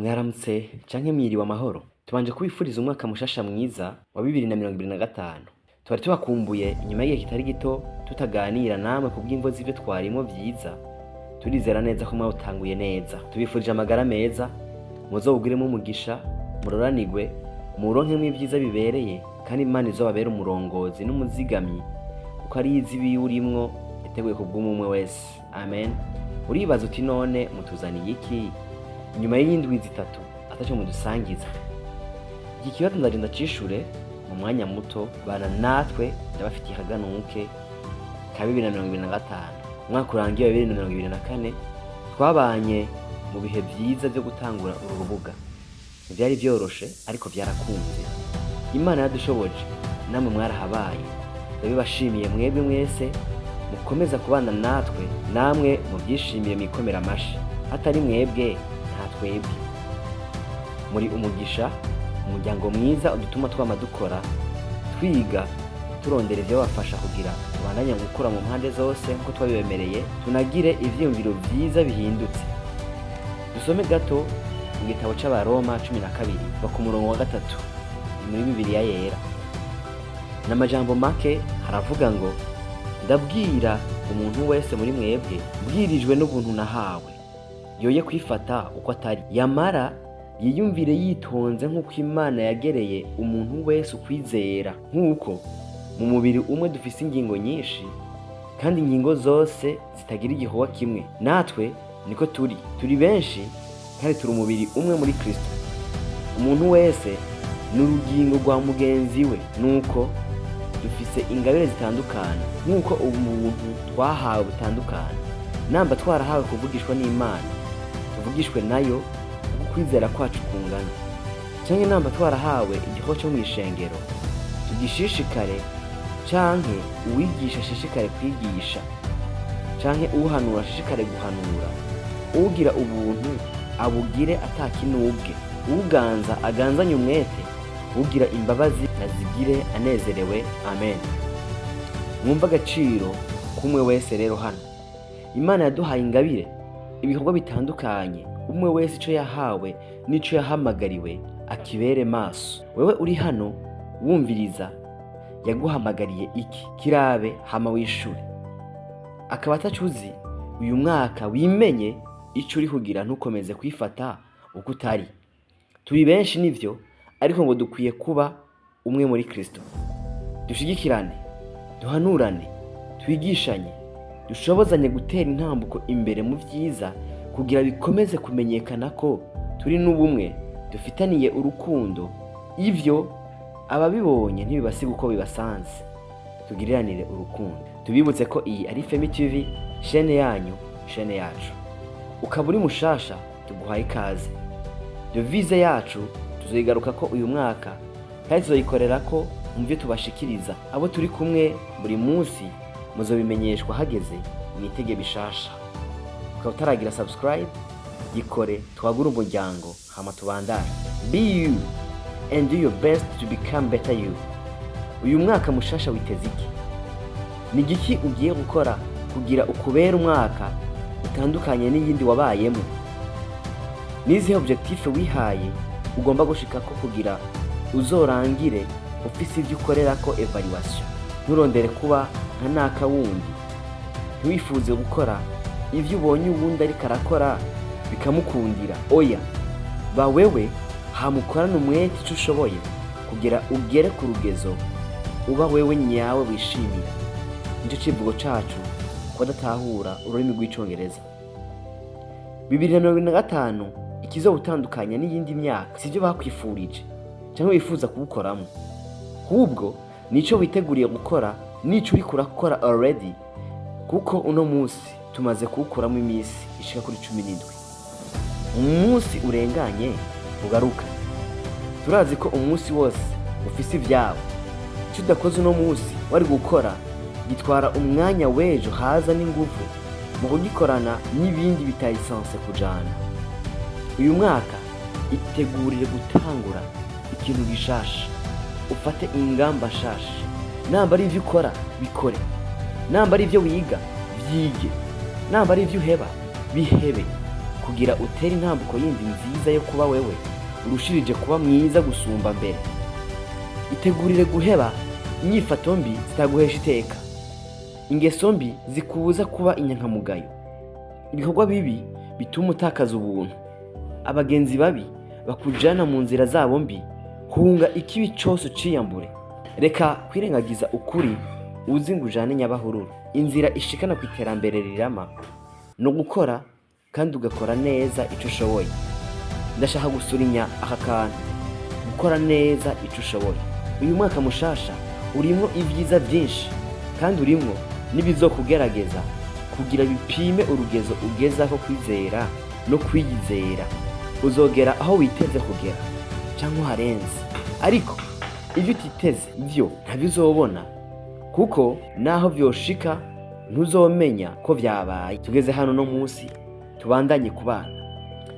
Mwaramutse canke mwiriwe amahoro. Tubanje kubifuriza umwaka mushasha mwiza wa 2025. Twari tubakumbuye inyuma y'igihe kitari gito tutaganira namwe kubw'imvo z'ivyo twarimo vyiza. Turizera neza ko mwawutanguye neza. Tubifurije amagara meza, muzowugiremo umugisha, muroranigwe, muronkemwo ivyiza bibereye, kandi Imana izobabera umurongozi n'umuzigamyi, kuko ari izi biwurimwo yateguye kubw'umwe wese. Amen. Uribaza uti none mutuzaniye iki? Nyuma y'indwi zitatu ataco mudusangiza. Iki kibazo ndaje ndacishure mu mwanya muto, bana natwe ndabafitiye akaganuke ka 2025. Umwaka urangiye 2024 twabanye mu bihe vyiza vyo gutangura uru rubuga. Vyari vyoroshe ariko vyarakunze. Imana yadushoboje, namwe mwarahabaye. Ndabibashimiye mwebwe mwese mukomeza kubana natwe, namwe muvyishimiye mikomera amashi. Hatari mwebwe twebwe muri umugisha, umuryango mwiza udutuma twama dukora, twiga, turondera ivyo bafasha kugira tubandanye gukura mu mpande zose nkuko twabibemereye, tunagire ivyiyumviro vyiza bihindutse. Dusome gato mu gitabo c'Abaroma 12 ku murongo wa 3 muri Bibiliya yera. N'amajambo make haravuga ngo, ndabwira umuntu wese muri mwebwe bwirijwe n'ubuntu nahawe, yoye kwifata uko atari, yamara yiyumvire yitonze nk'uko Imana yagereye umuntu wese ukwizera. Nk'uko mu mubiri umwe dufise ingingo nyinshi, kandi ingingo zose zitagira igikorwa kimwe, natwe niko turi benshi kandi turi umubiri umwe muri Kristo. Umuntu wese ni urugingo rwa mugenzi we, nuko dufise ingabire zitandukana nk'uko umuntu twahawe butandukana. Namba twarahawe kuvugishwa n'Imana, tuvugishwe nayo uko kwizera kwacu kungana. Canke namba twarahawe igikorwa cyo mw'ishengero, tugishishikare, canke uwigisha ashishikare kwigisha, canke uhanura ashishikare guhanura. Ugira ubuntu abugire atakinubwe, uganza aganzanye umwete, ugira imbabazi azigire anezerewe. Amen. Mwumva agaciro kumwe wese rero hano. Imana yaduhaye ingabire, ibikorwa bitandukanye, umwe wese ico yahawe n'ico yahamagariwe akibere maso. Wewe uri hano wumviriza, yaguhamagariye iki? Kirabe hama wishure. Akaba atacuzi uyu mwaka wimenye ico uri kugira, ntukomeze kwifata uko utari. Turi benshi nivyo, ariko ngo dukwiye kuba umwe muri Kristo. Dushigikirane, duhanurane, twigishanye, dushobozanye gutera intambuko imbere mu vyiza, kugira bikomeze kumenyekana ko turi n'ubumwe, dufitaniye urukundo. Ivyo ababibonye ntibibasiga uko bibasanze. Tugiriranire urukundo. Tubibutse ko iyi ari Femi TV, chaîne yanyu, chaîne yacu. Ukaba uri mushasha, tuguhaye ikaze. Devise yacu tuzoyigaruka ko uyu mwaka, kandi tuzoyikorera ko muvyo tubashikiriza. Abo turi kumwe buri munsi muzobimenyeshwa hageze mwitege bishasha. Ukaba utaragira subscribe, yikore twagura umuryango hama tubandane. Be you and do your best to become better you. Uyu mwaka mushasha witeze iki? Ni giki ugiye gukora kugira ukubera umwaka utandukanye n'iyindi wabayemo? Nizihe objectif wihaye ugomba gushikako kugira uzorangire ufise ivyo ukorera ko evaluation. Nturondere kuba nka naka wundi, ntiwifuze gukora ivyo ubonye uwundi ariko arakora bikamukundira. Oya, ba wewe hamukorana umwete ico ushoboye kugira ugere ku rugezo uba wewe nyawe wishimira. Nico civugo cacu ko datahura ururimi rw'icongereza. 2025 ikizobutandukanya n'iyindi myaka sivyo bakwifurije canke wifuza kubukoramo, hubwo nico witeguriye gukora, nico uri kurakora already, kuko uno munsi tumaze kuwukoramo imisi ishika kuri 17. Umunsi urenganye ugaruka. Turazi ko umunsi wose ufise ivyawe. Ico udakoze uno munsi wari gukora gitwara umwanya w'ejo haza n'inguvu mu kugikorana n'ibindi bitayisanse kujana. Uyu mwaka itegurire gutangura ikintu gishasha, ufate ingamba shasha. Namba ari ivyo ukora bikore, namba ari ivyo wiga vyige, namba ari ivyo uheba bihebe, kugira utere intambuko yindi nziza yo kuba wewe urushirije kuba mwiza gusumba mbere. Itegurire guheba inyifato mbi zitaguhesha iteka, ingeso mbi zikubuza kuba inyankamugayo, ibikorwa bibi bituma utakaza ubuntu, abagenzi babi bakujana mu nzira zabo mbi. Hunga ikibi cyose uciyambure, reka kwirengagiza ukuri uzi ngo ujane nyabahururu. Inzira ishikana ku iterambere rirama no gukora kandi ugakora neza ico ushoboye. Ndashaka gusurinya aka kantu, gukora neza ico ushoboye. Uyu mwaka mushasha urimwo ivyiza byinshi kandi urimwo n'ibizokugerageza kugira bipime urugezo ugezaho kwizera no kwiyizera. Uzogera aho witeze kugera cyangwa harenze, ariko ivyo utiteze byo ntabizobona, kuko naho vyoshika ntuzomenya ko vyabaye. Tugeze hano no munsi tubandanye kubana.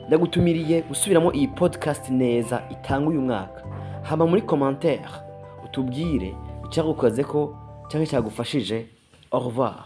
Ndagutumiriye gusubiramo iyi podcast neza itanga uyu mwaka. Hama muri commentaire utubwire icyagukozeko cyangwa cyagufashije. Au revoir.